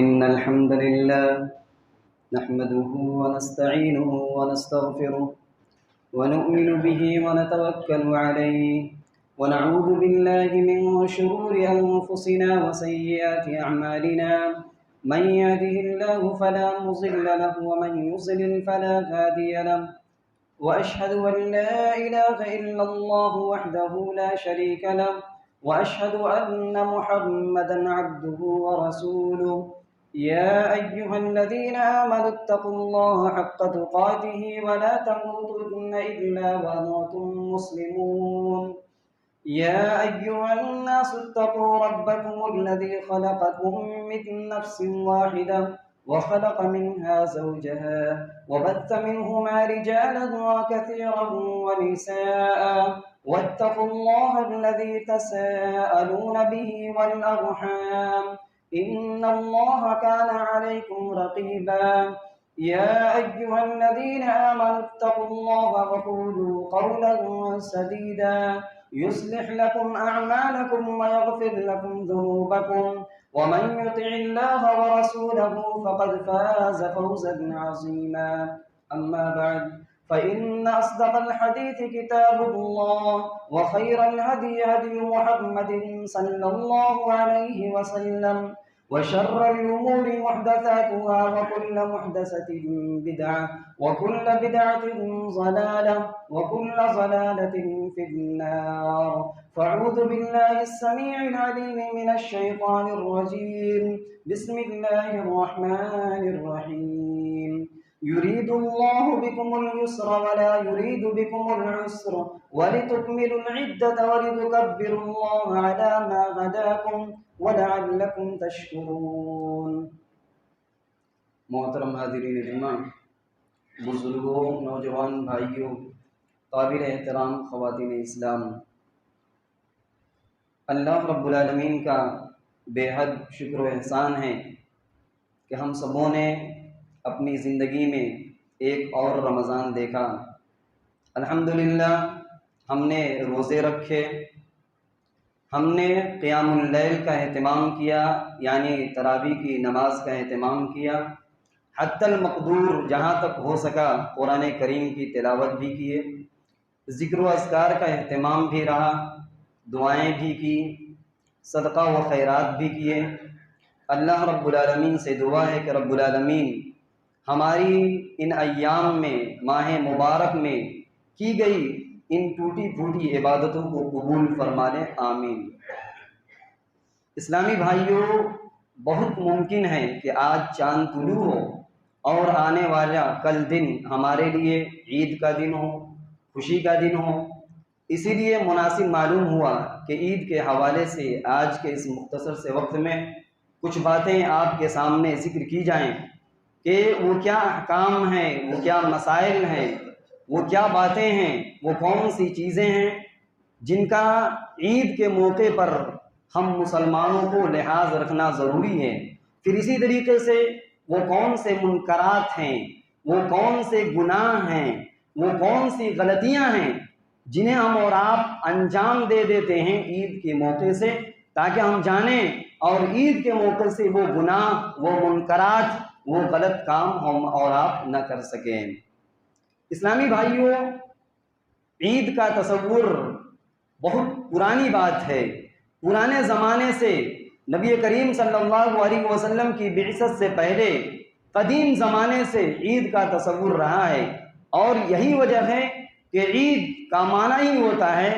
إن الحمد لله نحمده ونستعينه ونستغفره ونؤمن به ونتوكل عليه ونعوذ بالله من شرور أنفسنا وسيئات أعمالنا من يهده الله فلا مضل له ومن يضلل فلا هادي له وأشهد أن لا إله إلا الله وحده لا شريك له وأشهد أن محمدا عبده ورسوله يا أيها الذين آمنوا اتقوا الله حق تقاته ولا تموتن إلا وأنتم مسلمون يا أيها الناس اتقوا ربكم الذي خلقكم من نفس واحدة وخلق منها زوجها وبث منهما رجالا كثيرا ونساء واتقوا الله الذي تساءلون به والأرحام إن الله كان عليكم رقيبا يا أيها الذين آمنوا اتقوا الله وقولوا قولا سديدا يصلح لكم أعمالكم ويغفر لكم ذنوبكم ومن يطع الله ورسوله فقد فاز فوزا عظيما أما بعد فإن أصدق الحديث كتاب الله وخير الهدي هدي محمد صلى الله عليه وسلم وشر الأمور محدثاتها وكل محدثة بدعة وكل بدعة ضلالة وكل ضلالة في النار فأعوذ بالله السميع العليم من الشيطان الرجيم بسم الله الرحمن الرحيم يريد الله بكم اليسر ولا يريد بكم العسر ولتكملوا العدة ولتكبروا الله على ما هداكم ولعلكم تشكرون۔ محترم حاضرین جمعہ، بزرگوں، نوجوان بھائیوں، قابل احترام خواتین اسلام، اللہ رب العالمین کا بے حد شکر و احسان ہے کہ ہم سبوں نے اپنی زندگی میں ایک اور رمضان دیکھا۔ الحمدللہ ہم نے روزے رکھے، ہم نے قیام اللیل کا اہتمام کیا، یعنی تراویح کی نماز کا اہتمام کیا، حتی المقدور جہاں تک ہو سکا قرآن کریم کی تلاوت بھی کیے، ذکر و اذکار کا اہتمام بھی رہا، دعائیں بھی کی، صدقہ و خیرات بھی کیے۔ اللہ رب العالمین سے دعا ہے کہ رب العالمین ہماری ان ایام میں، ماہ مبارک میں کی گئی ان ٹوٹی پھوٹی عبادتوں کو قبول فرما لے، آمین۔ اسلامی بھائیوں، بہت ممکن ہے کہ آج چاند طلوع ہو اور آنے والا کل دن ہمارے لیے عید کا دن ہو، خوشی کا دن ہو۔ اسی لیے مناسب معلوم ہوا کہ عید کے حوالے سے آج کے اس مختصر سے وقت میں کچھ باتیں آپ کے سامنے ذکر کی جائیں کہ وہ کیا احکام ہیں، وہ کیا مسائل ہیں، وہ کیا باتیں ہیں، وہ کون سی چیزیں ہیں جن کا عید کے موقع پر ہم مسلمانوں کو لحاظ رکھنا ضروری ہے۔ پھر اسی طریقے سے وہ کون سے منکرات ہیں، وہ کون سے گناہ ہیں، وہ کون سی غلطیاں ہیں جنہیں ہم اور آپ انجام دے دیتے ہیں عید کے موقع سے، تاکہ ہم جانیں اور عید کے موقع سے وہ گناہ، وہ منکرات، وہ غلط کام ہم اور آپ نہ کر سکیں۔ اسلامی بھائیوں، عید کا تصور بہت پرانی بات ہے۔ پرانے زمانے سے نبی کریم صلی اللہ علیہ وسلم کی بعثت سے پہلے قدیم زمانے سے عید کا تصور رہا ہے، اور یہی وجہ ہے کہ عید کا معنی ہی ہوتا ہے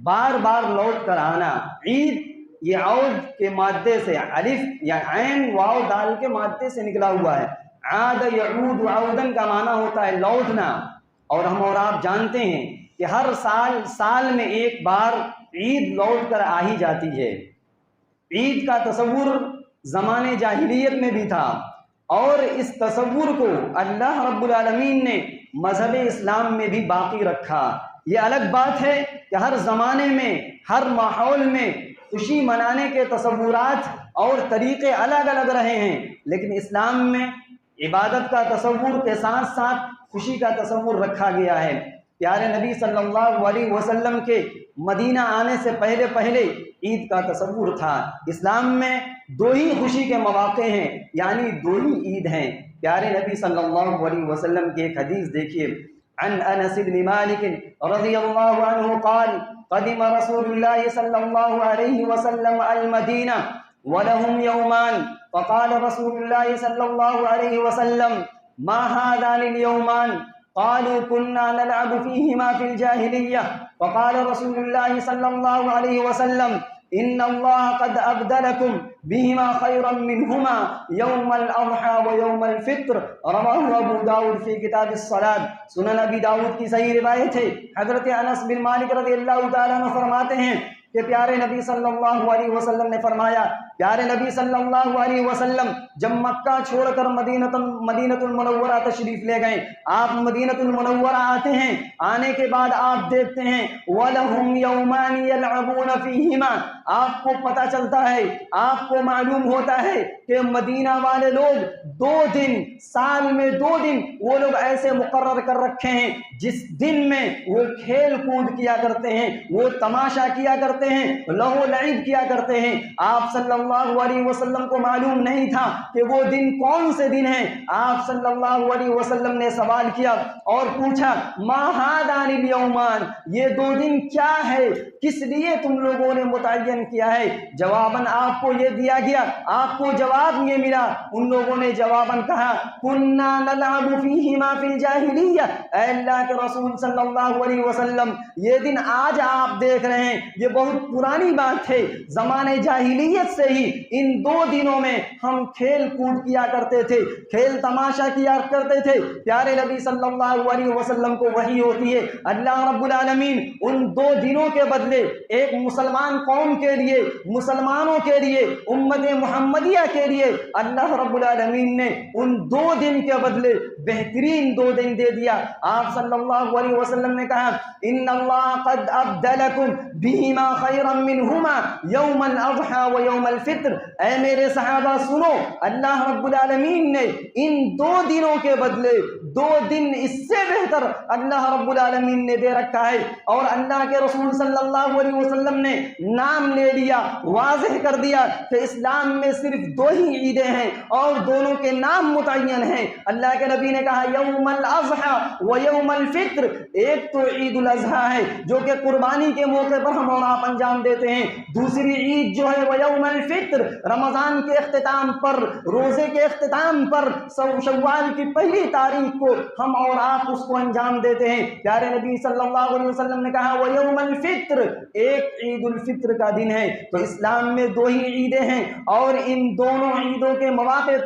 بار بار لوٹ کر آنا۔ عید یہ عود کے مادے سے، الف یا عین واو دال کے مادے سے نکلا ہوا ہے۔ عاد یعود عودن کا معنی ہوتا ہے لوٹنا، اور ہم اور آپ جانتے ہیں کہ ہر سال میں ایک بار عید لوٹ کر آ ہی جاتی ہے۔ عید کا تصور زمانے جاہلیت میں بھی تھا، اور اس تصور کو اللہ رب العالمین نے مذہب اسلام میں بھی باقی رکھا۔ یہ الگ بات ہے کہ ہر زمانے میں، ہر ماحول میں خوشی منانے کے تصورات اور طریقے الگ الگ رہے ہیں، لیکن اسلام میں عبادت کا تصور کے ساتھ ساتھ خوشی کا تصور رکھا گیا ہے۔ پیارے نبی صلی اللہ علیہ وسلم کے مدینہ آنے سے پہلے پہلے عید کا تصور تھا۔ اسلام میں دو ہی خوشی کے مواقع ہیں، یعنی دو ہی عید ہیں۔ پیارے نبی صلی اللہ علیہ وسلم کی ایک حدیث دیکھیے، عن انس بن مالک رضی اللہ عنہ قال قدم رسول اللہ صلی اللہ علیہ وسلم المدینہ ولهم يومان فقال رسول الله صلى الله عليه وسلم ما هذان اليومان قالوا كنا نلعب فيهما في الجاهلية فقال رسول الله صلى الله عليه وسلم إن الله قد أبدلكم بهما خيرا منهما يوم الأضحى ويوم الفطر رواه ابو داود في كتاب الصلاة۔ سنن ابی داود کی صحیح روایت ہے، حضرت انس بن مالک رضی اللہ تعالیٰ عنہ فرماتے ہیں کہ پیارے نبی صلی اللہ علیہ وسلم نے فرمایا، پیارے نبی صلی اللہ علیہ وسلم جب مکہ چھوڑ کر مدینۃ المنورہ تشریف لے گئے، آپ مدینۃ المنورہ آتے ہیں، آنے کے بعد آپ دیکھتے ہیں وَلَهُمْ يَوْمَانِ يَلْعَبُونَ فِيهِمَا، آپ کو پتہ چلتا ہے، آپ کو معلوم ہوتا ہے کہ مدینہ والے لوگ 2 دن، سال میں 2 دن وہ لوگ ایسے مقرر کر رکھے ہیں جس دن میں وہ کھیل کود کیا کرتے ہیں، وہ تماشا کیا کرتے ہیں، لہو لعب کیا کرتے ہیں۔ آپ صلی اللہ علیہ وسلم کو معلوم نہیں تھا کہ وہ دن کون سے دن ہیں۔ آپ صلی اللہ علیہ وسلم نے سوال کیا اور پوچھا ما هذان اليومان، یہ 2 دن کیا ہے، کس لیے تم لوگوں نے متعین کیا ہے؟ جواباً آپ کو یہ دیا گیا، آپ کو جواب یہ ملا، ان لوگوں نے جواباً کہا کننا نلعب فیہما فی الجاہلیہ، اے اللہ کے رسول صلی اللہ علیہ وسلم یہ دن آج آپ دیکھ رہے ہیں یہ بہت پرانی بات ہے، زمانے جاہلیت سے ہی ان 2 دنوں میں ہم کھیل کود کیا کرتے تھے، کھیل تماشا کیا کرتے تھے۔ پیارے نبی صلی اللہ علیہ وسلم کو وحی ہوتی ہے، اللہ رب العالمین ان 2 دنوں کے بدلے ایک مسلمان قوم کے لیے، مسلمانوں کے لیے، امت محمدیہ کے لیے اللہ رب العالمین نے ان 2 دن کے بدلے بہترین 2 دن دے دیا۔ آپ صلی اللہ علیہ وسلم نے کہا ان اللہ قد ابدلکم بہما خیرا منہما یوم الاضحی و یوم الفطر، اے میرے صحابہ سنو، اللہ رب العالمین نے ان 2 دنوں کے بدلے 2 دن اس سے بہتر اللہ رب العالمین نے دے رکھا ہے، اور اللہ کے رسول صلی اللہ علیہ وسلم نے نام لے لیا، واضح کر دیا کہ اسلام میں صرف 2 ہی عیدیں ہیں اور دونوں کے نام متعین ہیں۔ اللہ کے نبی نے کہا یوم الاضحی و یوم الفطر، ایک تو عید الاضحیٰ ہے جو کہ قربانی کے موقع پر ہم اور آپ انجام دیتے ہیں، دوسری عید جو ہے وہ یوم الفطر، رمضان کے اختتام پر، روزے کے اختتام پر، شوال کی پہلی تاریخ کو ہم اور آپ اس کو انجام دیتے ہیں۔ پیارے نبی صلی اللہ علیہ وسلم نے کہا وہ یوم الفطر، ایک عید الفطر کا دن ہے۔ تو اسلام میں 2 ہی عیدیں ہیں، اور ان دونوں عیدوں کے موقع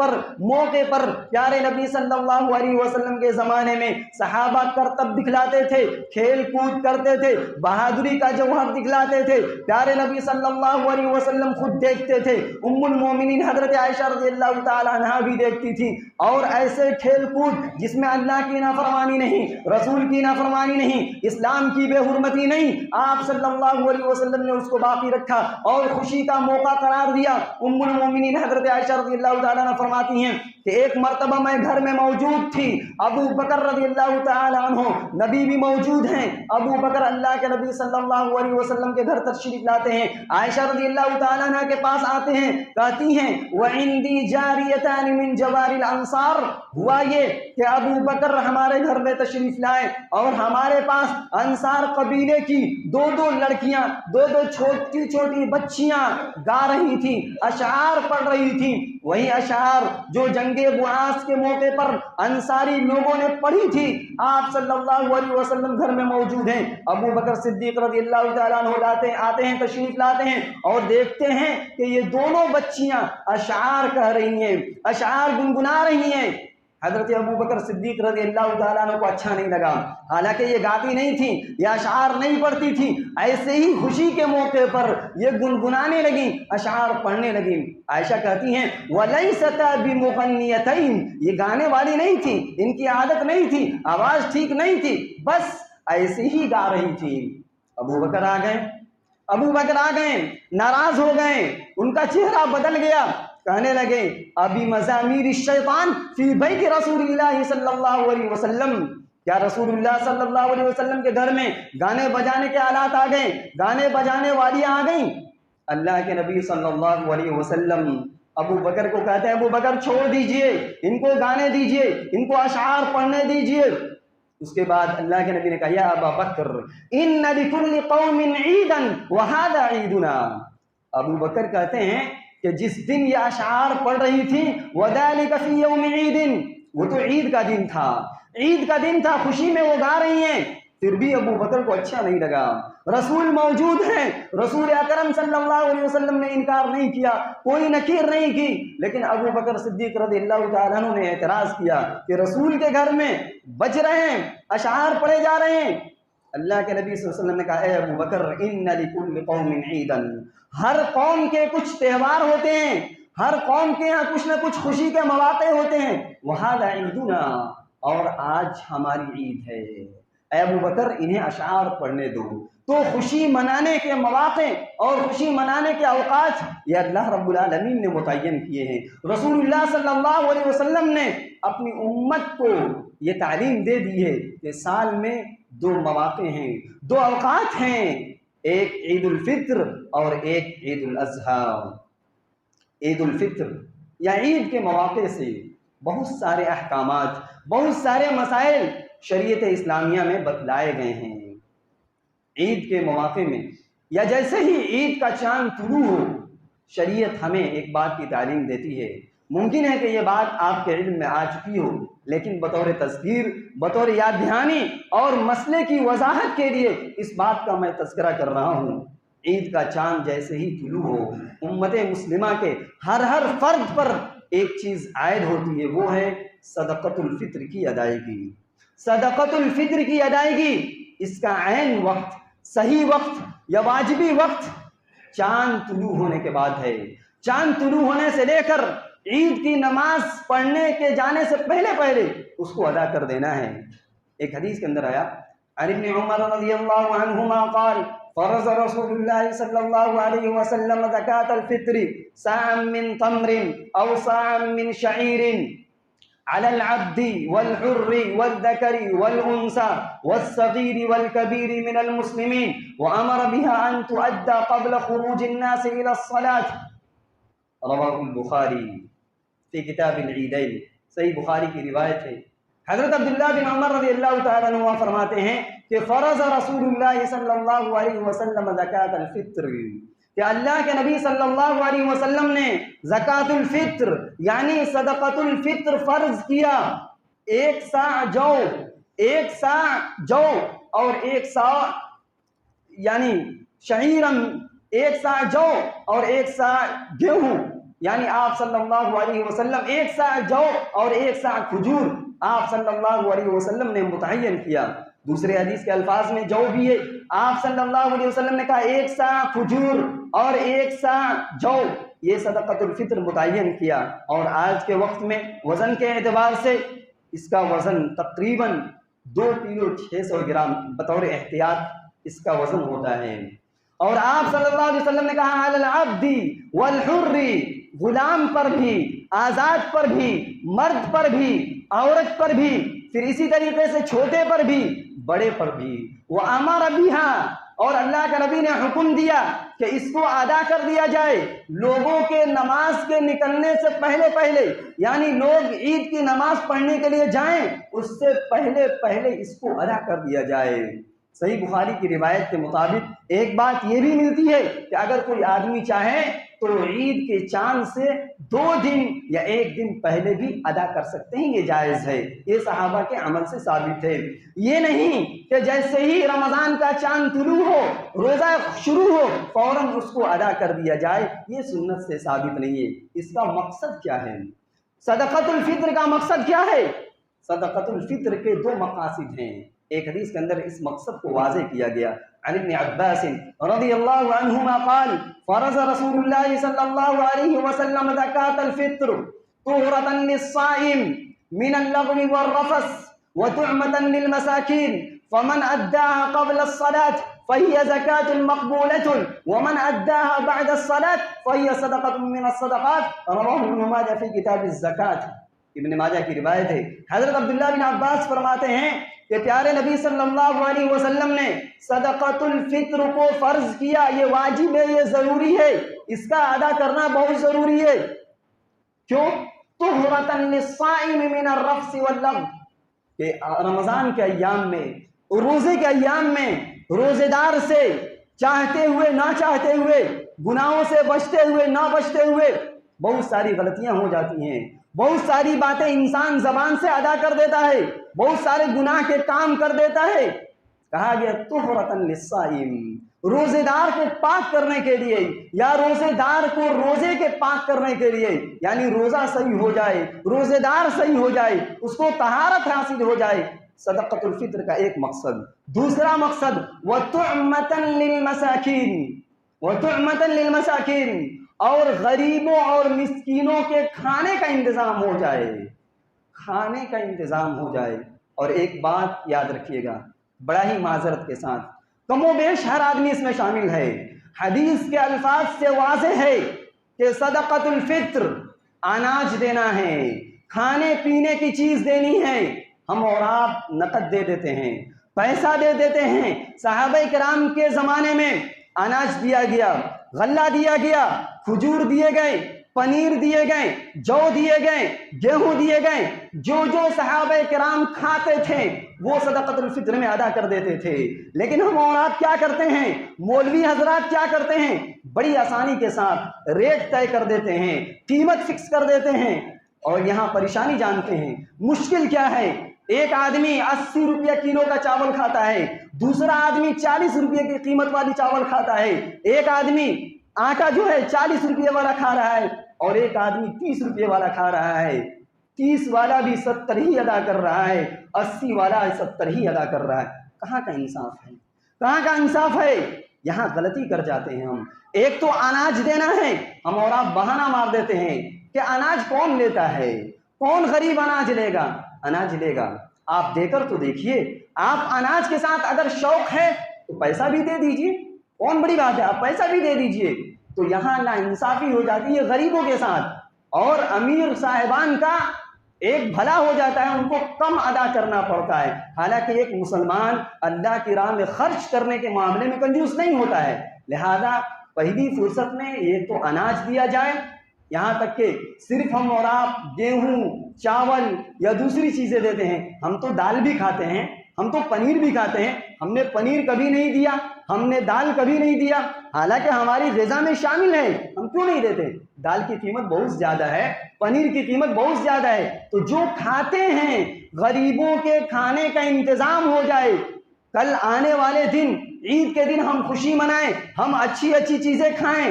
پر پیارے نبی صلی اللہ علیہ وسلم کے زمانے میں صحابہ کرتب دکھلاتے تھے، کھیل کود کرتے تھے، بہادری کا جوہر دکھلاتے تھے۔ پیارے نبی صلی اللہ علیہ وسلم خود دیکھتے تھے، ام المومنین حضرت عائشہ رضی اللہ تعالی عنہا بھی دیکھتی تھی، اور ایسے کھیل کود جس میں اللہ کی نافرمانی نہیں، رسول کی نافرمانی نہیں، اسلام کی بے حرمتی نہیں، آپ صلی اللہ علیہ وسلم نے اس کو باقی رکھا اور خوشی کا موقع قرار دیا۔ ام المومنین حضرت عائشہ رضی اللہ تعالی عنہ فرماتی ہیں کہ ایک مرتبہ میں گھر میں موجود تھی، ابو بکر رضی اللہ تعالی عنہ، نبی بھی موجود ہیں، ابو بکر اللہ کے نبی صلی اللہ علیہ وسلم کے گھر تشریف لاتے ہیں، عائشہ رضی اللہ تعالی عنہ کے پاس آتے ہیں، کہتی ہیں وَعِنْدِي جَارِيَتَانِ مِنْ جَوَارِ الْأَنصَارِ، ہوا یہ کہ ابو بکر ہمارے گھر میں تشریف لائے اور ہمارے پاس انصار قبیلے کی 2 لڑکیاں، 2 چھوٹی چھوٹی بچیاں گا رہی تھیں، اشعار پڑھ رہی تھیں، وہی اشعار جو جنگ بعاث کے موقع پر انصاری لوگوں نے پڑھی تھی۔ آپ صلی اللہ علیہ وسلم گھر میں موجود ہیں، ابو بکر صدیق رضی اللہ تعالیٰ عنہ آتے ہیں، تشریف لاتے ہیں اور دیکھتے ہیں کہ یہ دونوں بچیاں اشعار کہہ رہی ہیں، اشعار گنگنا رہی ہیں۔ حضرت ابو بکر صدیق رضی اللہ تعالیٰ عنہ کو اچھا نہیں لگا، حالانکہ یہ گاتی نہیں تھی، یہ اشعار نہیں پڑھتی تھی، ایسے ہی خوشی کے موقع پر یہ گنگنانے لگیں، اشعار پڑھنے لگیں۔ عائشہ کہتی ہیں وَلَيْسَتَا بِمُغَنِّيَتَيْنِ، یہ گانے والی نہیں تھی، ان کی عادت نہیں تھی، آواز ٹھیک نہیں تھی، بس ایسے ہی گا رہی تھی۔ ابو بکر آ گئے، ناراض ہو گئے، ان کا چہرہ بدل گیا، کہنے لگے ابی مزامیر الشیطان فی بیت رسول اللہ صلی اللہ علیہ وسلم، کیا رسول اللہ صلی اللہ علیہ وسلم کے گھر میں گانے بجانے کے آلات آ گئے، گانے بجانے والیاں آ گئیں؟ اللہ کے نبی صلی اللہ علیہ وسلم ابو بکر کو کہتے ہیں ابو بکر چھوڑ دیجئے، ان کو گانے دیجئے، ان کو اشعار پڑھنے دیجئے۔ اس کے بعد اللہ کے نبی نے کہا یا ابا بکر ان لکل قوم عیدا وہذا عیدنا۔ ابو بکر کہتے ہیں کہ جس دن یہ اشعار پڑھ رہی تھی وذالک فی یوم عید، وہ تو عید کا دن تھا، عید کا دن تھا، خوشی میں وہ گا رہی ہیں، پھر بھی ابو بکر کو اچھا نہیں لگا۔ رسول موجود ہیں، رسول اکرم صلی اللہ علیہ وسلم نے انکار نہیں کیا، کوئی نکیر نہیں کی، لیکن ابو بکر صدیق رضی اللہ تعالیٰ عنہ نے اعتراض کیا کہ رسول کے گھر میں بج رہے ہیں، اشعار پڑھے جا رہے ہیں۔ اللہ کے نبی صلی اللہ علیہ وسلم نے کہا اے ابو بکر ان لکل قوم عیدا، ہر قوم کے کچھ تہوار ہوتے ہیں، ہر قوم کے یہاں کچھ نہ کچھ خوشی کے مواقع ہوتے ہیں، وہذا عیدنا، اور آج ہماری عید ہے۔ اے ابو بکر انہیں اشعار پڑھنے دو۔ تو خوشی منانے کے مواقع اور خوشی منانے کے اوقات یہ اللہ رب العالمین نے متعین کیے ہیں۔ رسول اللہ صلی اللہ علیہ وسلم نے اپنی امت کو یہ تعلیم دے دی ہے کہ سال میں دو مواقع ہیں، دو اوقات ہیں، ایک عید الفطر اور ایک عید الاضحیٰ۔ عید الفطر یا عید کے مواقع سے بہت سارے احکامات، بہت سارے مسائل شریعت اسلامیہ میں بتلائے گئے ہیں۔ عید کے مواقع میں یا جیسے ہی عید کا چاند طلوع ہو، شریعت ہمیں ایک بات کی تعلیم دیتی ہے۔ ممکن ہے کہ یہ بات آپ کے علم میں آ چکی ہو، لیکن بطور تذکیر، بطور یاد دہانی اور مسئلے کی وضاحت کے لیے اس بات کا میں تذکرہ کر رہا ہوں۔ عید کا چاند جیسے ہی طلوع ہو، امت مسلمہ کے ہر فرد پر ایک چیز عائد ہوتی ہے، وہ ہے صدقۃ الفطر کی ادائیگی۔ صدقۃ الفطر کی ادائیگی، اس کا عین وقت، صحیح وقت یا واجبی وقت چاند طلوع ہونے کے بعد ہے۔ چاند طلوع ہونے سے لے کر عید کی نماز پڑھنے کے جانے سے پہلے اس کو ادا کر دینا ہے۔ ایک حدیث کے اندر آیا عن ابن عمر رضی اللہ عنہما قال فرض رسول اللہ صلی اللہ علیہ وسلم زکاة الفطر صاعا من تمر او صاعا من شعیر على العبد والحر والذكر والأنثى والصغير والكبير من المسلمين وأمر بها أن تؤدى قبل خروج الناس إلى الصلاة۔ رواه البخاری فی کتاب العیدین، صحیح بخاری کی روایت ہے۔ حضرت عبداللہ بن عمر رضی اللہ تعالیٰ عنہ فرماتے ہیں کہ فرض رسول اللہ صلی اللہ علیہ وسلم زکاة الفطر، کہ اللہ کے نبی صلی اللہ علیہ وسلم نے زکاة الفطر یعنی صدقۃ الفطر فرض کیا۔ ایک صاع جو، ایک صاع جو اور ایک صاع یعنی شعیرن، ایک صاع جو اور ایک صاع گیہوں، یعنی آپ صلی اللہ علیہ وسلم ایک صاع جو اور ایک صاع کھجور آپ صلی اللہ علیہ وسلم نے متعین کیا۔ دوسرے حدیث کے الفاظ میں جو بھی ہے، آپ صلی اللہ علیہ وسلم نے کہا ایک صاع کھجور اور ایک صاع جو، یہ صدقۃ الفطر متعین کیا۔ اور آج کے وقت میں وزن کے اعتبار سے اس کا وزن تقریباً 2 کلو 600 گرام بطور احتیاط اس کا وزن ہوتا ہے۔ اور آپ صلی اللہ علیہ وسلم نے کہا علی العبد والحر، غلام پر بھی، آزاد پر بھی، مرد پر بھی، عورت پر بھی، پھر اسی طریقے سے چھوٹے پر بھی، بڑے پر بھی۔ وَأَمَرَ بِهَا، اور اللہ کے نبی نے حکم دیا کہ اس کو ادا کر دیا جائے لوگوں کے نماز کے نکلنے سے پہلے، یعنی لوگ عید کی نماز پڑھنے کے لیے جائیں اس سے پہلے اس کو ادا کر دیا جائے۔ صحیح بخاری کی روایت کے مطابق ایک بات یہ بھی ملتی ہے کہ اگر کوئی آدمی چاہے تو عید کے چاند سے 2 دن یا 1 دن پہلے بھی ادا کر سکتے ہیں، یہ جائز ہے، یہ صحابہ کے عمل سے ثابت ہے۔ یہ نہیں کہ جیسے ہی رمضان کا چاند طلوع ہو، روزہ شروع ہو، فوراً اس کو ادا کر دیا جائے، یہ سنت سے ثابت نہیں ہے۔ اس کا مقصد کیا ہے؟ صدقۃ الفطر کا مقصد کیا ہے؟ صدقۃ الفطر کے 2 مقاصد ہیں۔ ایک حدیث کے اندر اس مقصد کو واضح کیا گیا۔ عن ابن عباس رضی اللہ عنہما قال فرض رسول اللہ صلی اللہ علیہ وسلم زکاة الفطر طہرۃ للصائم من اللغو والرفث وطعمة للمساکین فمن اداها قبل الصلاة فهي زکاة مقبولة ومن اداها بعد الصلاة فهي صدقة من الصدقات۔ رواه ابن ماجہ فی کتاب الزکاة، ابن ماجہ کی روایت ہے۔ حضرت عبداللہ بن عباس فرماتے ہیں کہ پیارے نبی صلی اللہ علیہ وسلم نے صدقۃ الفطر کو فرض کیا، یہ واجب ہے، یہ ضروری ہے، اس کا ادا کرنا بہت ضروری ہے۔ کیوں؟ طہرۃ للصائم من الرفث واللغو، کہ رمضان کے ایام میں، روزے کے ایام میں روزے دار سے چاہتے ہوئے نہ چاہتے ہوئے، گناہوں سے بچتے ہوئے نہ بچتے ہوئے بہت ساری غلطیاں ہو جاتی ہیں، بہت ساری باتیں انسان زبان سے ادا کر دیتا ہے، بہت سارے گناہ کے کام کر دیتا ہے۔ کہا گیا طہرۃ للصائم، روزے دار کو پاک کرنے کے لیے، یا روزے دار کو روزے کے پاک کرنے کے لیے، یعنی روزہ صحیح ہو جائے، روزے دار صحیح ہو جائے، اس کو طہارت حاصل ہو جائے، صدقۃ الفطر کا ایک مقصد۔ دوسرا مقصد وَطُعْمَةً لِلْمَسَاكِينِ، وَطُعْمَةً لِلْمَسَاكِينِ، اور غریبوں اور مسکینوں کے کھانے کا انتظام ہو جائے، کھانے کا انتظام ہو جائے۔ اور ایک بات یاد رکھیے گا بڑا ہی معذرت کے ساتھ، کم و بیش ہر آدمی اس میں شامل ہے، حدیث کے الفاظ سے واضح ہے کہ صدقۃ الفطر اناج دینا ہے، کھانے پینے کی چیز دینی ہے۔ ہم اور آپ نقد دے دیتے ہیں، پیسہ دے دیتے ہیں۔ صحابہ کرام کے زمانے میں اناج دیا گیا، غلہ دیا گیا، کھجور دیے گئے، پنیر دیے گئے، جو دیے گئے، گیہوں دیے گئے، جو جو صحابہ کرام کھاتے تھے وہ صدقۃ الفطر میں ادا کر دیتے تھے۔ لیکن ہم اور آپ کیا کرتے ہیں، مولوی حضرات کیا کرتے ہیں، بڑی آسانی کے ساتھ ریٹ طے کر دیتے ہیں، قیمت فکس کر دیتے ہیں، اور یہاں پریشانی جانتے ہیں مشکل کیا ہے۔ ایک آدمی 80 روپیہ کلو کا چاول کھاتا ہے، دوسرا آدمی 40 روپے کی قیمت والی چاول کھاتا ہے، ایک آدمی آٹا جو ہے 40 روپے والا کھا رہا ہے اور ایک آدمی 30 روپے والا کھا رہا ہے، 30 والا بھی 70 ہی ادا کر رہا ہے، 80 والا 70 ہی ادا کر رہا ہے۔ کہاں کا انصاف ہے، کہاں کا انصاف ہے؟ یہاں غلطی کر جاتے ہیں ہم۔ ایک تو اناج دینا ہے، ہم اور آپ بہانہ مار دیتے ہیں کہ اناج کون لیتا ہے، کون غریب اناج لے گا؟ اناج لے گا، آپ دے کر تو دیکھیے۔ آپ اناج کے ساتھ اگر شوق ہے تو پیسہ بھی دے دیجئے، کون بڑی بات ہے، آپ پیسہ بھی دے دیجئے۔ تو یہاں ناانصافی ہو جاتی ہے غریبوں کے ساتھ، اور امیر صاحبان کا ایک بھلا ہو جاتا ہے، ان کو کم ادا کرنا پڑتا ہے۔ حالانکہ ایک مسلمان اللہ کی راہ میں خرچ کرنے کے معاملے میں کنجوس نہیں ہوتا ہے، لہذا پہلی فرصت میں یہ تو اناج دیا جائے۔ یہاں تک کہ صرف ہم اور آپ گیہوں، چاول یا دوسری چیزیں دیتے ہیں، ہم تو دال بھی کھاتے ہیں، ہم تو پنیر بھی کھاتے ہیں، ہم نے پنیر کبھی نہیں دیا، ہم نے دال کبھی نہیں دیا، حالانکہ ہماری غذا میں شامل ہے، ہم کیوں نہیں دیتے؟ دال کی قیمت بہت زیادہ ہے، پنیر کی قیمت بہت زیادہ ہے، تو جو کھاتے ہیں غریبوں کے کھانے کا انتظام ہو جائے۔ کل آنے والے دن، عید کے دن ہم خوشی منائیں، ہم اچھی اچھی چیزیں کھائیں۔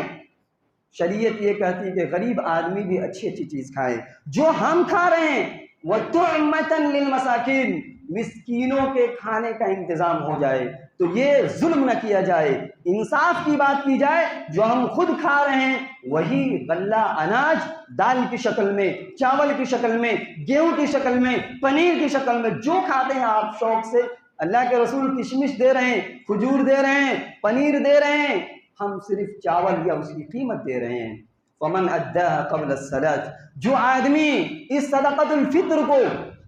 شریعت یہ کہتی ہے کہ غریب آدمی بھی اچھی اچھی چیز کھائے، جو ہم کھا رہے ہیں۔ وَطُعْمَةً لِلْمَسَاكِينِ، مسکینوں کے کھانے کا انتظام ہو جائے، تو یہ ظلم نہ کیا جائے، انصاف کی بات کی جائے۔ جو ہم خود کھا رہے ہیں وہی غلہ اناج دال کی شکل میں، چاول کی شکل میں، گیہوں کی شکل میں، پنیر کی شکل میں، جو کھاتے ہیں آپ شوق سے، اللہ کے رسول کشمش دے رہے ہیں، کھجور دے رہے ہیں، پنیر دے رہے ہیں، ہم صرف چاول یا اس کی قیمت دے رہے ہیں۔ وَمَنْ أَدَّاهَا قَبْلَ الصَّلَاةِ، جو آدمی اس صدقۃ الفطر کو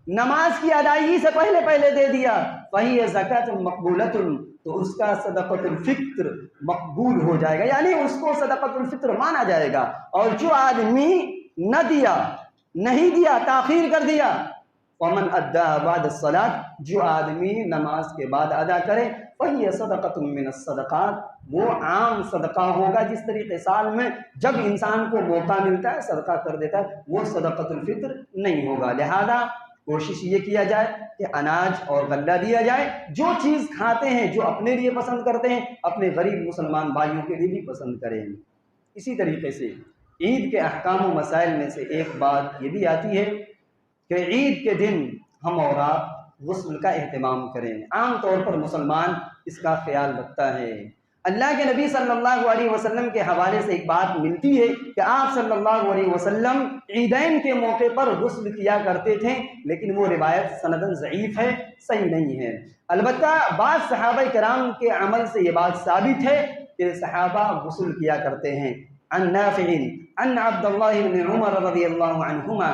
نماز کی ادائیگی سے پہلے دے دیا، فَهِيَ زَكَاةٌ مَقْبُولَةٌ، تو اس کا صدقۃ الفطر مقبول ہو جائے گا، یعنی اس کو صدقۃ الفطر مانا جائے گا۔ اور جو آدمی نہ دیا، نہیں دیا، تاخیر کر دیا، وَمَنْ أَدَّاهَا بَعْدَ الصَّلَاةِ، جو آدمی نماز کے بعد ادا کرے، وَهِيَ صَدَقَةٌ مِّنَ الصَّدَقَاتِ، وہ عام صدقہ ہوگا۔ جس طریقے سال میں جب انسان کو موقع ملتا ہے صدقہ کر دیتا ہے، وہ صدقۃ الفطر نہیں ہوگا۔ لہذا کوشش یہ کیا جائے کہ اناج اور غلہ دیا جائے، جو چیز کھاتے ہیں، جو اپنے لیے پسند کرتے ہیں، اپنے غریب مسلمان بھائیوں کے لیے بھی پسند کریں۔ اسی طریقے سے عید کے احکام و مسائل میں سے ایک بات یہ بھی آتی ہے کہ عید کے دن ہم اور آپ غسل کا اہتمام کریں۔ عام طور پر مسلمان اس کا خیال رکھتا ہے۔ اللہ کے نبی صلی اللہ علیہ وسلم کے حوالے سے ایک بات ملتی ہے کہ آپ صلی اللہ علیہ وسلم عیدین کے موقع پر غسل کیا کرتے تھے، لیکن وہ روایت سنداً ضعیف ہے، صحیح نہیں ہے۔ البتہ بعض صحابہ کرام کے عمل سے یہ بات ثابت ہے کہ صحابہ غسل کیا کرتے ہیں۔ عن نافع عن عبد اللہ بن عمر رضی اللہ عنہما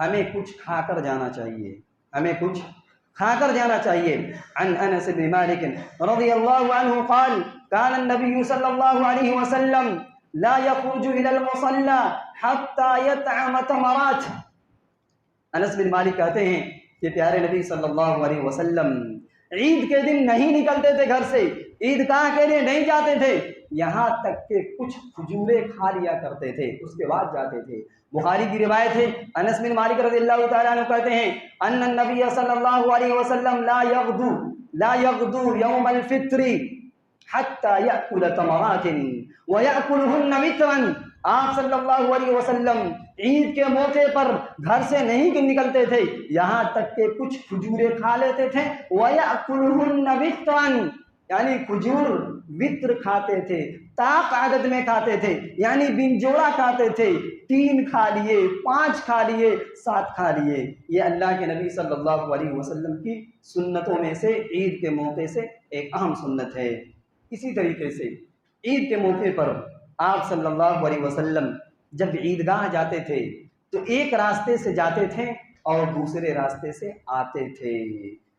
ہمیں کچھ کھا کر جانا چاہیے، ہمیں کچھ کھا کر جانا چاہیے۔ عن انس بن مالک رضی اللہ عنہ قال كان النبي صلی اللہ علیہ وسلم لا يخرج الى المصلى حتى يطعم تمرات۔ انس بن مالک کہتے ہیں کہ پیارے نبی صلی اللہ علیہ وسلم عید کے دن نہیں نکلتے تھے گھر سے، عیدگاہ کے لیے نہیں جاتے تھے، یہاں تک کہ کچھ کھجوریں کھا لیا کرتے تھے، اس کے بعد جاتے تھے۔ بخاری کی روایت ہے، انس بن مالک رضی اللہ تعالیٰ عنہ کہتے ہیں ان النبی صلی اللہ علیہ وسلم لا یغدو یوم الفطر حتی یأکل تمرات ویأکلہن وطرا۔ آپ صلی اللہ علیہ وسلم عید کے موقع پر گھر سے نہیں نکلتے تھے یہاں تک کہ کچھ کھجوریں کھا لیتے تھے، وَيَأْكُلُهُنَّ وِطْرًا، یعنی کھجور وطر کھاتے تھے، طاق عدد میں کھاتے تھے، یعنی بن جوڑا کھاتے تھے، 3 کھا لیے، 5 کھا لیے، 7 کھا لیے۔ یہ اللہ کے نبی صلی اللہ علیہ وسلم کی سنتوں میں سے عید کے موقع سے ایک اہم سنت ہے۔ اسی طریقے سے عید کے موقع پر آپ صلی اللہ علیہ وسلم جب عیدگاہ جاتے تھے تو ایک راستے سے جاتے تھے اور دوسرے راستے سے آتے تھے،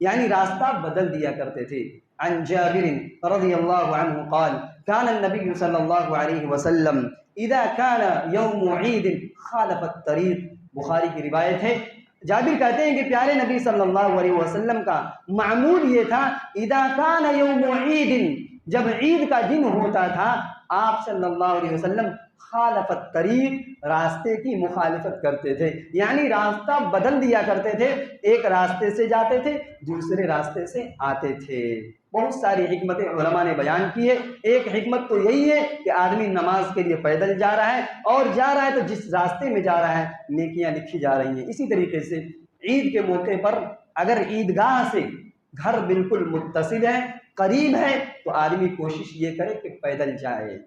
یعنی راستہ بدل دیا کرتے تھے۔ عن جابر رضی اللہ عنہ قال كان النبي صلی اللہ علیہ وسلم اذا كان يوم عید خالف الطریق۔ بخاری کی روایت ہے، جابر کہتے ہیں کہ پیارے نبی صلی اللہ علیہ وسلم کا معمول یہ تھا اذا كان يوم عید، جب عید کا دن ہوتا تھا آپ صلی اللہ علیہ وسلم خالف الطریق، راستے کی مخالفت کرتے تھے، یعنی راستہ بدل دیا کرتے تھے، ایک راستے سے جاتے تھے دوسرے راستے سے آتے تھے۔ بہت ساری حکمتیں علماء نے بیان کی ہے، ایک حکمت تو یہی ہے کہ آدمی نماز کے لیے پیدل جا رہا ہے اور جا رہا ہے تو جس راستے میں جا رہا ہے نیکیاں لکھی جا رہی ہیں۔ اسی طریقے سے عید کے موقع پر اگر عیدگاہ سے گھر بالکل متصل ہے، قریب ہے، تو آدمی کوشش یہ کرے کہ پیدل جائے،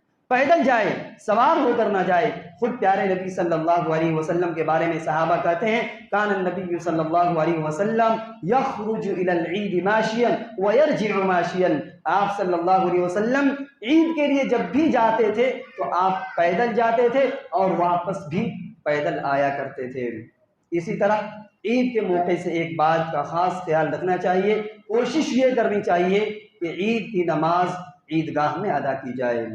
سوار ہو کر نہ جائے۔ خود پیارے نبی صلی اللہ علیہ وسلم کے بارے میں صحابہ کہتے ہیں کان النبی صلی اللہ علیہ وسلم یخرج الی العید ماشیا ویرجع ماشیا۔ آپ صلی اللہ علیہ وسلم عید کے لیے جب بھی جاتے تھے تو آپ پیدل جاتے تھے اور واپس بھی پیدل آیا کرتے تھے۔ اسی طرح عید کے موقع سے ایک بات کا خاص خیال رکھنا چاہیے، کوشش یہ کرنی چاہیے کہ عید کی نماز عیدگاہ میں ادا کی جائے،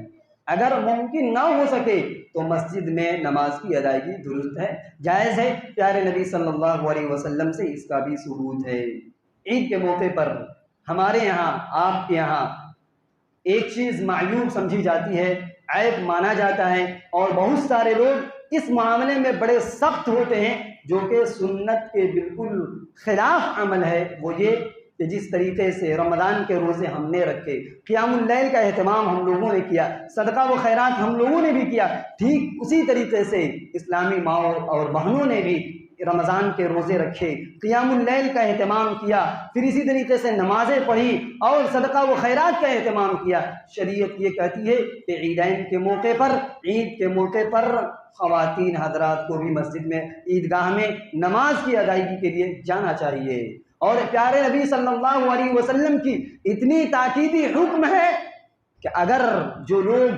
اگر ممکن نہ ہو سکے تو مسجد میں نماز کی ادائیگی درست ہے، جائز ہے۔ پیارے نبی صلی اللہ علیہ وسلم سے اس کا بھی ثبوت ہے۔ عید کے موقع پر ہمارے یہاں، آپ کے یہاں ایک چیز معیوب سمجھی جاتی ہے، عیب مانا جاتا ہے، اور بہت سارے لوگ اس معاملے میں بڑے سخت ہوتے ہیں، جو کہ سنت کے بالکل خلاف عمل ہے۔ وہ یہ کہ جس طریقے سے رمضان کے روزے ہم نے رکھے، قیام اللیل کا اہتمام ہم لوگوں نے کیا، صدقہ و خیرات ہم لوگوں نے بھی کیا، ٹھیک اسی طریقے سے اسلامی ماؤں اور بہنوں نے بھی رمضان کے روزے رکھے، قیام اللیل کا اہتمام کیا، پھر اسی طریقے سے نمازیں پڑھی اور صدقہ و خیرات کا اہتمام کیا۔ شریعت یہ کہتی ہے کہ عیدین کے موقع پر، عید کے موقع پر خواتین حضرات کو بھی مسجد میں، عیدگاہ میں نماز کی ادائیگی کے لیے جانا چاہیے۔ اور پیارے نبی صلی اللہ علیہ وسلم کی اتنی تاکیدی حکم ہے کہ اگر جو لوگ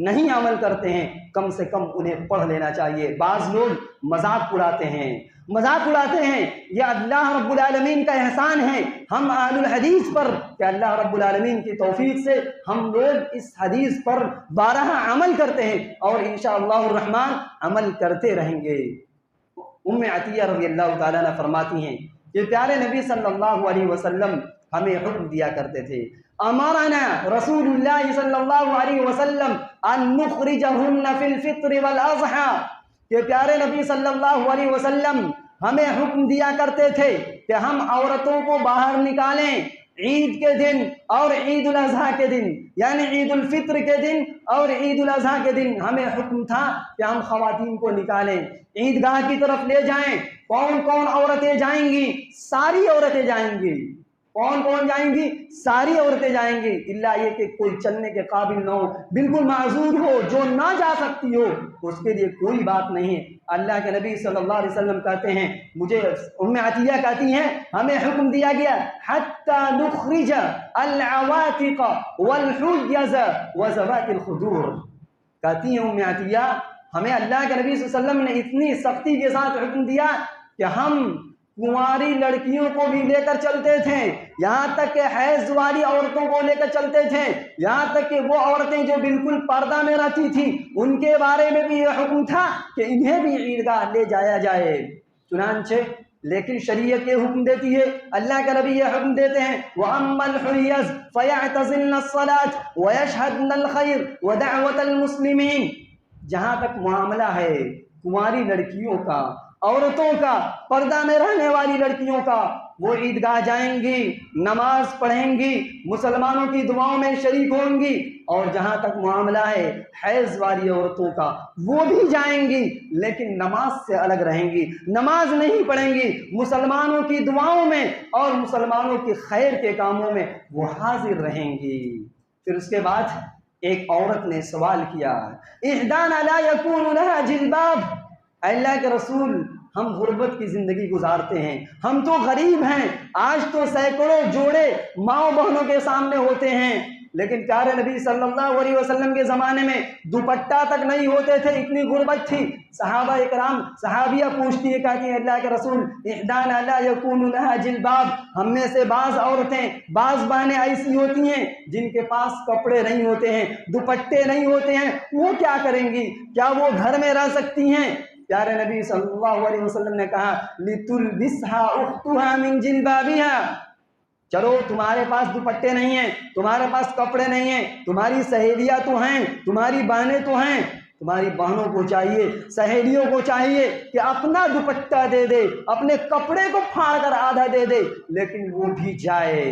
نہیں عمل کرتے ہیں کم سے کم انہیں پڑھ لینا چاہیے۔ بعض لوگ مذاق اڑاتے ہیں، یہ اللہ رب العالمین کا احسان ہے ہم اہل الحدیث پر کہ اللہ رب العالمین کی توفیق سے ہم لوگ اس حدیث پر بارہا عمل کرتے ہیں اور انشاءاللہ الرحمن عمل کرتے رہیں گے۔ عطیہ رضی اللہ تعالیٰ عنہ فرماتی ہیں کہ پیارے نبی صلی اللہ علیہ وسلم ہمیں حکم دیا کرتے تھے، امرنا رسول اللہ صلی اللہ علیہ وسلم ان نخرجہن فی الفطر والاضحی، کہ پیارے نبی صلی اللہ علیہ وسلم ہمیں حکم دیا کرتے تھے کہ ہم عورتوں کو باہر نکالیں عید کے دن اور عید الاضحیٰ کے دن، یعنی عید الفطر کے دن اور عید الاضحیٰ کے دن ہمیں حکم تھا کہ ہم خواتین کو نکالیں، عیدگاہ کی طرف لے جائیں۔ کون کون عورتیں جائیں گی؟ ساری عورتیں جائیں گی۔ کون کون جائیں گی؟ ساری عورتیں جائیں گی، الا یہ کہ کوئی چلنے کے قابل نہ ہو، بالکل معذور ہو، جو نہ جا سکتی ہو، اس کے لیے کوئی بات نہیں ہے۔ اللہ کے نبی صلی اللہ علیہ وسلم کہتے ہیں، مجھے عطیہ کہتی ہیں ہمیں حکم دیا گیا حتی نخرج العواتق والحجز وذوات الخدور، کہتی ہیں عطیہ ہمیں اللہ کے نبی صلی اللہ علیہ وسلم نے اتنی سختی کے ساتھ حکم دیا کہ ہم کنواری لڑکیوں کو بھی لے کر چلتے تھے، یہاں تک کہ حیض والی عورتوں کو لے کر چلتے تھے، یہاں تک کہ وہ عورتیں جو بالکل پردہ میں رہتی تھیں ان کے بارے میں بھی یہ حکم تھا کہ انہیں بھی عیدگاہ لے جایا جائے۔ چنانچہ لیکن شریعت یہ حکم دیتی ہے، اللہ کے نبی یہ حکم دیتے ہیں وَأَمَّا الْحُرِيَّةُ فَيَعْتَزِلْنَ الصَّلَاةَ وَيَشْهَدْنَ الْخَيْرَ وَدَعْوَةَ الْمُسْلِمِينَ۔ جہاں تک معاملہ ہے کنواری لڑکیوں کا، عورتوں کا، پردہ میں رہنے والی لڑکیوں کا، وہ عیدگاہ جائیں گی، نماز پڑھیں گی، مسلمانوں کی دعاؤں میں شریک ہوں گی، اور جہاں تک معاملہ ہے حیض والی عورتوں کا وہ بھی جائیں گی لیکن نماز سے الگ رہیں گی، نماز نہیں پڑھیں گی، مسلمانوں کی دعاؤں میں اور مسلمانوں کی خیر کے کاموں میں وہ حاضر رہیں گی۔ پھر اس کے بعد ایک عورت نے سوال کیا احدانا لا یکون لها جلباب، اللہ کے رسول ہم غربت کی زندگی گزارتے ہیں، ہم تو غریب ہیں، آج تو سینکڑوں جوڑے ماؤں بہنوں کے سامنے ہوتے ہیں، لیکن پیارے نبی صلی اللہ علیہ وسلم کے زمانے میں دوپٹہ تک نہیں ہوتے تھے، اتنی غربت تھی۔ صحابہ اکرام، صحابیہ پوچھتی ہے، کہتی ہیں اللہ کے رسول احدانا لا یکون لها جلباب، ہم میں سے بعض عورتیں، بعض بہنیں ایسی ہوتی ہیں جن کے پاس کپڑے نہیں ہوتے ہیں، دوپٹے نہیں ہوتے ہیں، وہ کیا کریں گی؟ کیا وہ گھر میں رہ سکتی ہیں؟ پیارے نبی صلی اللہ علیہ وسلم نے کہا لِتُلْبِسْهَا أُخْتُهَا مِنْ جِلْبَابِهَا، چلو تمہارے پاس دوپٹے نہیں ہیں، تمہارے پاس کپڑے نہیں ہیں، تمہاری سہیلیاں تو ہیں، تمہاری بہنیں تو ہیں، تمہاری بہنوں کو چاہیے، سہیلیوں کو چاہیے کہ اپنا دوپٹہ دے دے، اپنے کپڑے کو پھاڑ کر آدھا دے دے، لیکن وہ بھی جائے۔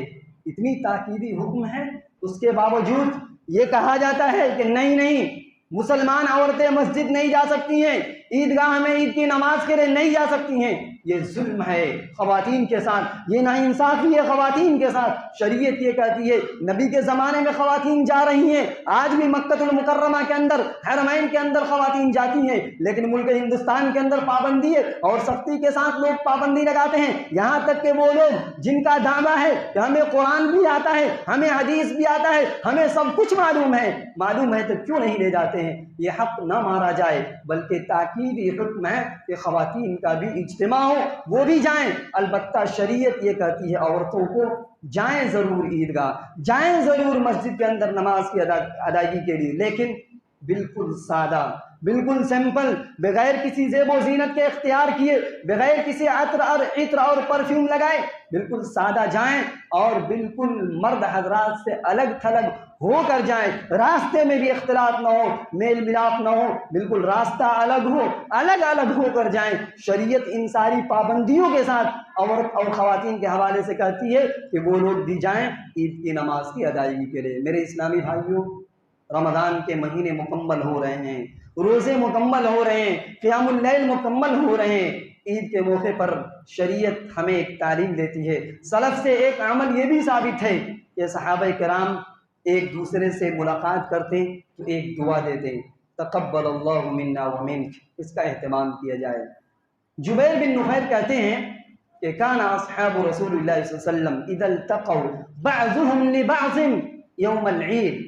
اتنی تاکیدی حکم ہے، اس کے باوجود یہ کہا جاتا ہے کہ نہیں، مسلمان عورتیں مسجد نہیں جا سکتی ہیں، عیدگاہ میں عید کی نماز کے لیے نہیں جا سکتی ہیں۔ یہ ظلم ہے خواتین کے ساتھ، یہ ناانصافی ہے خواتین کے ساتھ۔ شریعت یہ کہتی ہے، نبی کے زمانے میں خواتین جا رہی ہیں، آج بھی مکۃ المکرمہ کے اندر، حرمین کے اندر خواتین جاتی ہیں، لیکن ملک ہندوستان کے اندر پابندی ہے اور سختی کے ساتھ لوگ پابندی لگاتے ہیں، یہاں تک کہ وہ لوگ جن کا دعویٰ ہے کہ ہمیں قرآن بھی آتا ہے، ہمیں حدیث بھی آتا ہے، ہمیں سب کچھ معلوم ہے تو کیوں نہیں لے جاتے ہیں؟ یہ حق نہ مارا جائے، بلکہ تاکیدی حکم ہے کہ خواتین کا بھی اجتماع ہو، وہ بھی جائیں۔ البتہ شریعت یہ کہتی ہے عورتوں کو جائیں ضرور عیدگاہ، جائیں ضرور مسجد کے اندر نماز کی ادائیگی کے لیے، لیکن بالکل سادہ، بالکل سمپل، بغیر کسی زیب و زینت کے اختیار کیے، بغیر کسی عطر اور پرفیوم لگائے، بالکل سادہ جائیں اور بالکل مرد حضرات سے الگ تھلگ ہو کر جائیں، راستے میں بھی اختلاط نہ ہو، میل ملاپ نہ ہو، بالکل راستہ الگ ہو، الگ ہو کر جائیں۔ شریعت ان ساری پابندیوں کے ساتھ عورت اور خواتین کے حوالے سے کہتی ہے کہ وہ لوگ بھی جائیں عید کی نماز کی ادائیگی کے لیے۔ میرے اسلامی بھائیوں، رمضان کے مہینے مکمل ہو رہے ہیں، روزے مکمل ہو رہے ہیں، قیام اللیل مکمل ہو رہے ہیں۔ عید کے موقع پر شریعت ہمیں ایک تعلیم دیتی ہے۔ سلف سے ایک عمل یہ بھی ثابت ہے کہ صحابہ کرام ایک دوسرے سے ملاقات کرتے تو ایک دعا دیتے، تقبل اللہ منا ومنک، اس کا اہتمام کیا جائے۔ جبیر بن نفیر کہتے ہیں کہ کان اصحاب رسول اللہ صلی اللہ علیہ وسلم اذا التقوا بعضهم لبعض یوم العید،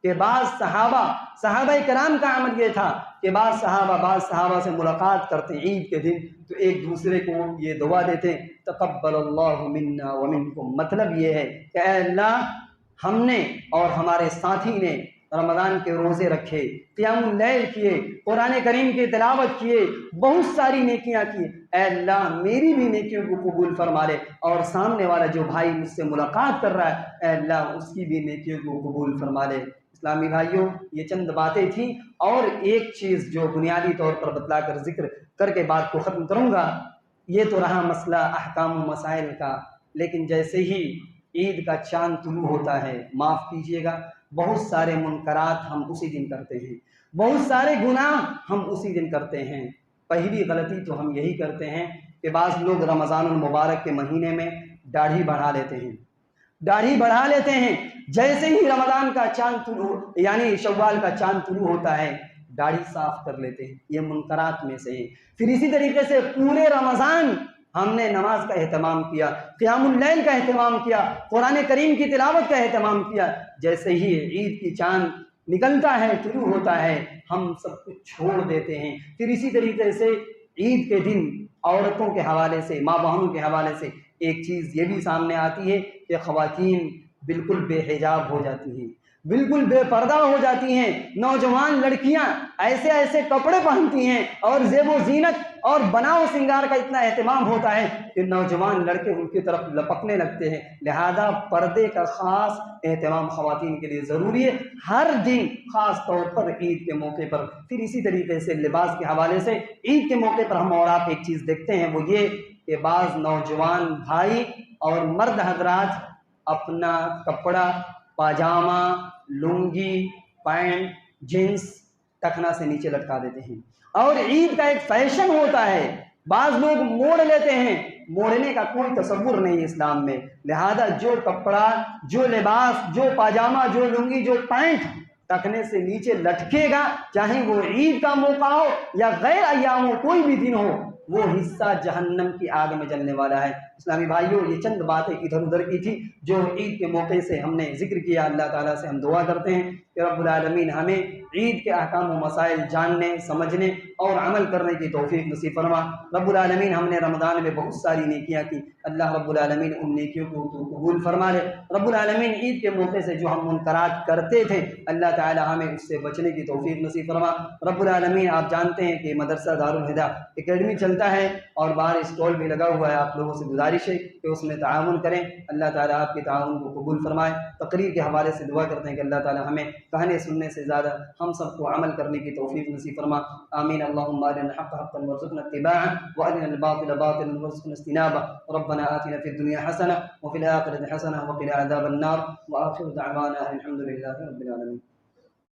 کہ بعض صحابہ کرام کا عمل یہ تھا کہ بعض صحابہ سے ملاقات کرتے عید کے دن تو ایک دوسرے کو یہ دعا دیتے تقبل اللہ منا ومنکم، مطلب یہ ہے کہ اے اللہ ہم نے اور ہمارے ساتھی نے رمضان کے روزے رکھے، قیام اللیل کیے، قرآن کریم کی تلاوت کیے، بہت ساری نیکیاں کی، اے اللہ میری بھی نیکیوں کو قبول فرما لے، اور سامنے والا جو بھائی مجھ سے ملاقات کر رہا ہے اے اللہ اس کی بھی نیکیوں کو قبول فرما لے۔ اسلامی بھائیوں، یہ چند باتیں تھیں، اور ایک چیز جو بنیادی طور پر بتلا کر ذکر کر کے بات کو ختم کروں گا۔ یہ تو رہا مسئلہ احکام و مسائل کا، لیکن جیسے ہی عید کا چاند طلوع ہوتا ہے، معاف کیجیے گا، بہت سارے منکرات ہم اسی دن کرتے ہیں، بہت سارے گناہ ہم اسی دن کرتے ہیں۔ پہلی غلطی تو ہم یہی کرتے ہیں کہ بعض لوگ رمضان المبارک کے مہینے میں داڑھی بڑھا لیتے ہیں، جیسے ہی رمضان کا چاند طلوع یعنی شوال کا چاند طلوع ہوتا ہے داڑھی صاف کر لیتے ہیں، یہ منکرات میں سے ہیں۔ پھر اسی طریقے سے پورے رمضان ہم نے نماز کا اہتمام کیا، قیام اللیل کا اہتمام کیا، قرآن کریم کی تلاوت کا اہتمام کیا، جیسے ہی عید کی چاند نکلتا ہے، طلوع ہوتا ہے، ہم سب کچھ چھوڑ دیتے ہیں۔ پھر اسی طریقے سے عید کے دن عورتوں کے حوالے سے، ماں بہنوں کے حوالے سے ایک چیز یہ بھی سامنے آتی ہے کہ خواتین بالکل بے حجاب ہو جاتی ہیں، بالکل بے پردہ ہو جاتی ہیں۔ نوجوان لڑکیاں ایسے ایسے کپڑے پہنتی ہیں اور زیب و زینت اور بناؤ سنگار کا اتنا اہتمام ہوتا ہے کہ نوجوان لڑکے ان کی طرف لپکنے لگتے ہیں۔ لہذا پردے کا خاص اہتمام خواتین کے لیے ضروری ہے ہر دن، خاص طور پر عید کے موقع پر۔ پھر اسی طریقے سے لباس کے حوالے سے عید کے موقع پر ہم اور آپ ایک چیز دیکھتے ہیں، وہ یہ کہ بعض نوجوان بھائی اور مرد حضرات اپنا کپڑا، پاجامہ، لنگی، پینٹ، جینس ٹخنا سے نیچے لٹکا دیتے ہیں، اور عید کا ایک فیشن ہوتا ہے، بعض لوگ موڑ لیتے ہیں، موڑنے کا کوئی تصور نہیں اسلام میں۔ لہذا جو کپڑا، جو لباس، جو پاجامہ، جو لنگی، جو پینٹ ٹخنے سے نیچے لٹکے گا، چاہے وہ عید کا موقع ہو یا غیر ایام ہو، کوئی بھی دن ہو، وہ حصہ جہنم کی آگ میں جلنے والا ہے۔ اسلامی بھائیوں، یہ چند باتیں ادھر ادھر کی تھی جو عید کے موقع سے ہم نے ذکر کیا۔ اللہ تعالیٰ سے ہم دعا کرتے ہیں کہ رب العالمین ہمیں عید کے احکام و مسائل جاننے، سمجھنے اور عمل کرنے کی توفیق نصیب فرما۔ رب العالمین ہم نے رمضان میں بہت ساری نیکیاں کی، اللہ رب العالمین ان نیکیوں کو تو قبول فرما لے۔ رب العالمین عید کے موقع سے جو ہم منکرات کرتے تھے، اللہ تعالیٰ ہمیں اس سے بچنے کی توفیق نصیب فرما۔ رب العالمین آپ جانتے ہیں کہ مدرسہ دارالہدیٰ اکیڈمی چلتا ہے اور باہر اسٹال بھی لگا ہوا ہے، آپ لوگوں سے گزارش ہے کہ اس میں تعاون کریں۔ اللہ تعالیٰ آپ کے تعاون کو قبول فرمائے۔ تقریر کے حوالے سے دعا کرتے ہیں کہ اللہ تعالیٰ ہمیں کہنے سننے سے زیادہ ہم سب کو عمل کرنے کی توفیق نصیب فرما۔ آمین۔ اللہم ارنا الحق حقا وارزقنا اتباعه وارنا الباطل باطلا وارزقنا اجتنابه ربنا آتنا في الدنيا حسنة وفي الآخرة حسنة وقنا عذاب النار وآخر دعوانا الحمد لله رب العالمين۔